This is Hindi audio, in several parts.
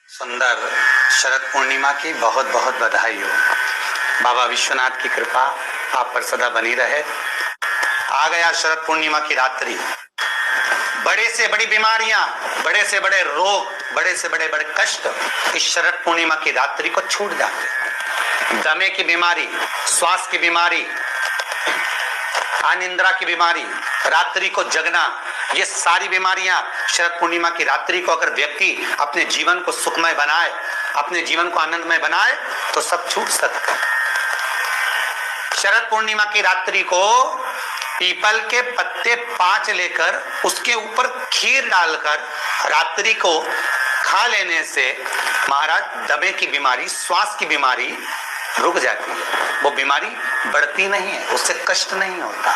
सुंदर शरद पूर्णिमा की बहुत बहुत बधाई हो। बाबा विश्वनाथ की कृपा आप पर सदा बनी रहे। आ गया शरद पूर्णिमा की रात्रि। बड़े से बड़ी बीमारियां, बड़े से बड़े रोग, बड़े से बड़े बड़े कष्ट इस शरद पूर्णिमा की रात्रि को छूट जाते हैं। दमे की बीमारी, श्वास की बीमारी, अनिद्रा की बीमारी, रात्रि को जगना, ये सारी बीमारियां शरद पूर्णिमा की रात्रि को अगर व्यक्ति अपने जीवन को सुखमय बनाए, अपने जीवन को आनंदमय बनाए तो सब छूट सकता है। शरद पूर्णिमा की रात्रि को पीपल के पत्ते 5 लेकर उसके ऊपर खीर डालकर रात्रि को खा लेने से महाराज दमे की बीमारी, श्वास की बीमारी रुक जाती है। वो बीमारी बढ़ती नहीं है, उससे कष्ट नहीं होता।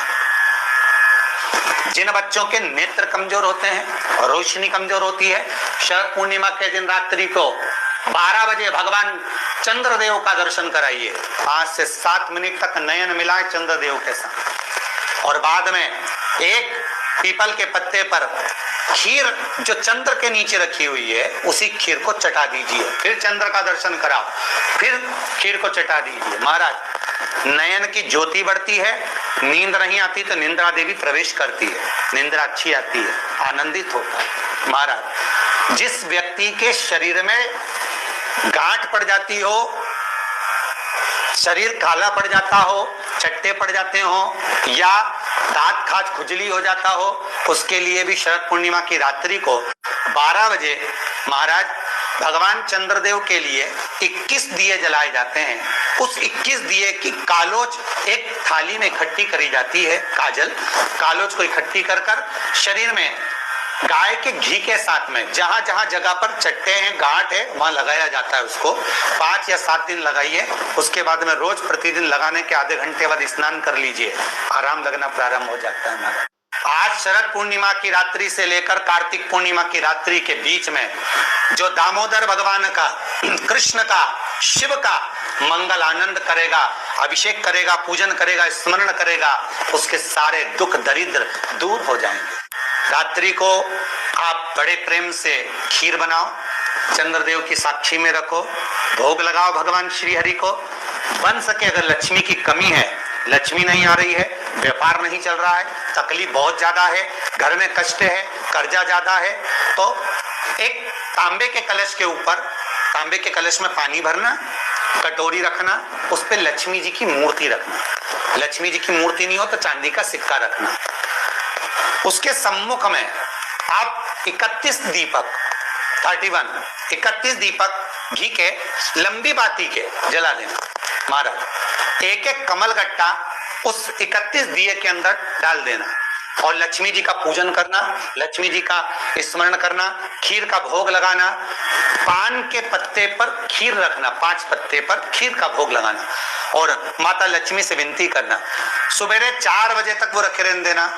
जिन बच्चों के नेत्र कमजोर होते हैं और रोशनी कमजोर होती है, शरद पूर्णिमा के दिन रात्रि को 12 बजे भगवान चंद्रदेव का दर्शन कराइए। 5 से 7 मिनट तक नयन मिलाए चंद्रदेव के साथ और बाद में एक पीपल के पत्ते पर खीर जो चंद्र के नीचे रखी हुई है उसी खीर को चटा दीजिए। फिर चंद्र का दर्शन कराओ, फिर खीर को चटा दीजिए। महाराज नयन की ज्योति बढ़ती है, नींद नहीं आती तो निंद्रा देवी प्रवेश करती है, निंद्रा अच्छी आती है, आनंदित होता है। महाराज जिस व्यक्ति के शरीर में गांठ पड़ जाती हो, शरीर काला पड़ जाता हो, चट्टे पड़ जाते हो या दांत खाज खुजली हो जाता हो, उसके लिए भी शरद पूर्णिमा की रात्रि को 12 बजे महाराज भगवान चंद्रदेव के लिए 21 दिए जलाए जाते हैं। उस 21 दिए की कालोच एक थाली में इकट्ठी करी जाती है। कालोच को इकट्ठी कर शरीर में गाय के घी के साथ में जहां जहां जगह पर चट्टे हैं, गांठ है, वहां लगाया जाता है। उसको 5 या 7 दिन लगाइए। उसके बाद में रोज प्रतिदिन लगाने के आधे घंटे बाद स्नान कर लीजिए, आराम लगना प्रारंभ हो जाता है। आज शरद पूर्णिमा की रात्रि से लेकर कार्तिक पूर्णिमा की रात्रि के बीच में जो दामोदर भगवान का, कृष्ण का, शिव का मंगल आनंद करेगा, अभिषेक करेगा, पूजन करेगा, स्मरण करेगा, उसके सारे दुख दरिद्र दूर हो जाएंगे। रात्रि को आप बड़े प्रेम से खीर बनाओ, चंद्रदेव की साक्षी में रखो, भोग लगाओ भगवान श्री हरि को। बन सके अगर लक्ष्मी की कमी है, लक्ष्मी नहीं आ रही है, व्यापार नहीं चल रहा है, तकलीफ बहुत ज्यादा है, घर में कष्ट है, कर्जा ज्यादा है, तो एक तांबे के कलश के ऊपर, तांबे के कलश में पानी भरना, कटोरी रखना, उस पे लक्ष्मी जी की मूर्ति रखना। लक्ष्मी जी की मूर्ति नहीं हो तो चांदी का सिक्का रखना। उसके सम्मुख में आप 31 दीपक 31 दीपक घी के लंबी बाती के जला देना। महाराज एक एक कमल गट्टा उस 31 दिए के अंदर डाल देना और लक्ष्मी जी का पूजन करना, लक्ष्मी जी का स्मरण करना, खीर का भोग लगाना, पान के पत्ते पर खीर रखना, 5 पत्ते पर खीर का भोग लगाना और माता लक्ष्मी से विनती करना। सुबह 4 बजे तक वो रखे रहने देना,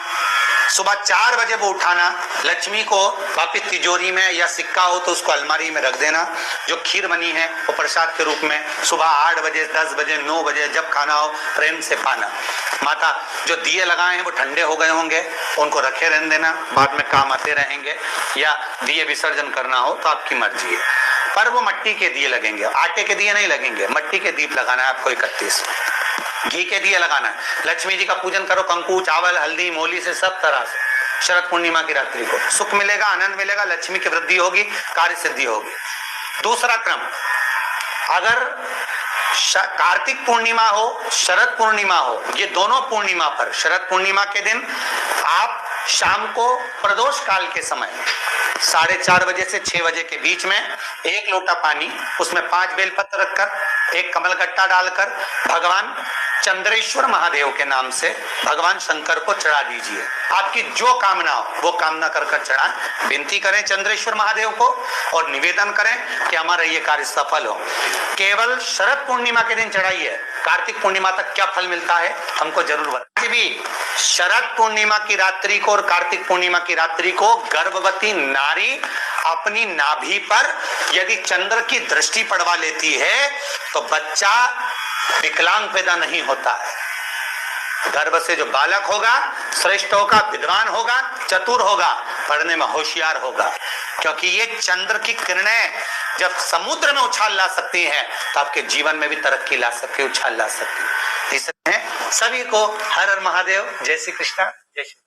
सुबह 4 बजे वो उठाना, लक्ष्मी को वापिस तिजोरी में या सिक्का हो तो उसको अलमारी में रख देना। जो खीर बनी है वो प्रसाद के रूप में सुबह 8 बजे, 10 बजे, 9 बजे जब खाना हो प्रेम से पाना। माता जो दिए लगाए हैं वो ठंडे हो गए होंगे, उनको रखे रहने देना, बाद में काम आते रहेंगे, या दिए विसर्जन करना हो तो आपकी मर्जी है। पर वो मिट्टी के दिए लगेंगे, आटे के दिए नहीं लगेंगे, मिट्टी के दीप लगाना है आपको। 31 घी के दिए लगाना है। लक्ष्मी जी का पूजन करो, कंकु, चावल, हल्दी, मोली से, सब तरह से। शरद पूर्णिमा की रात्रि को सुख मिलेगा, आनंद मिलेगा, लक्ष्मी की वृद्धि होगी, कार्य सिद्धि होगी। दूसरा क्रम, अगर कार्तिक पूर्णिमा हो, शरद पूर्णिमा हो, ये दोनों पूर्णिमा पर शरद पूर्णिमा के दिन आप शाम को प्रदोष काल के समय 4:30 बजे से 6 बजे के बीच में 1 लोटा पानी, उसमें 5 बेलपत्र रखकर, 1 कमलगट्टा डालकर भगवान चंद्रेश्वर महादेव के नाम से भगवान शंकर को चढ़ा दीजिए। आपकी जो कामना हो वो कामना कर चढ़ाएं, विनती करें चंद्रेश्वर महादेव को और निवेदन करें कि हमारा ये कार्य सफल हो। केवल शरद पूर्णिमा के दिन चढ़ाइए, कार्तिक पूर्णिमा तक क्या फल मिलता है हमको जरूर बताइए। भी शरद पूर्णिमा की रात्रि को और कार्तिक पूर्णिमा की रात्रि को गर्भवती नारी अपनी नाभि पर यदि चंद्र की दृष्टि पड़वा लेती है तो बच्चा विकलांग पैदा नहीं होता है। गर्भ से जो बालक होगा श्रेष्ठ होगा, विद्वान होगा, चतुर होगा, पढ़ने में होशियार होगा। क्योंकि ये चंद्र की किरणें जब समुद्र में उछाल ला सकती हैं तो आपके जीवन में भी तरक्की ला सकती है, उछाल ला सकती है। इसलिए सभी को हर हर महादेव, जय श्री कृष्णा, जय श्री